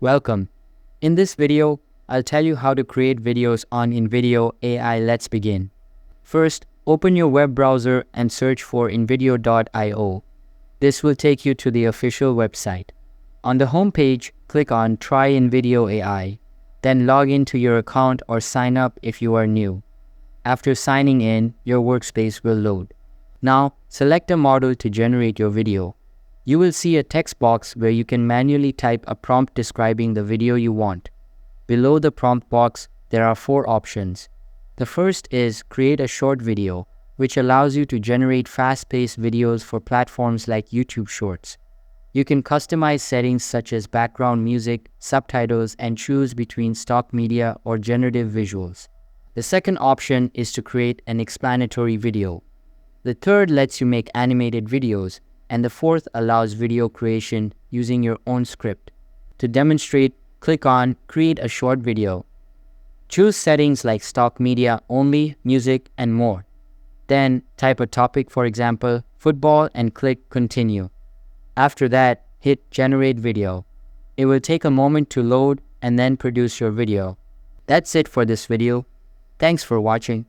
Welcome. In this video, I'll tell you how to create videos on InVideo AI. Let's begin. First, open your web browser and search for InVideo.io. This will take you to the official website. On the home page, click on Try InVideo AI. Then log into your account or sign up if you are new. After signing in, your workspace will load. Now, select a model to generate your video. You will see a text box where you can manually type a prompt describing the video you want. Below the prompt box, there are 4 options. The first is Create a Short Video, which allows you to generate fast-paced videos for platforms like YouTube Shorts. You can customize settings such as background music, subtitles, and choose between stock media or generative visuals. The second option is to create an explanatory video. The third lets you make animated videos, and the fourth allows video creation using your own script. To demonstrate, click on Create a Short Video. Choose settings like stock media only, music, and more. Then type a topic, for example, football, and click Continue. After that, hit Generate Video. It will take a moment to load and then produce your video. That's it for this video. Thanks for watching.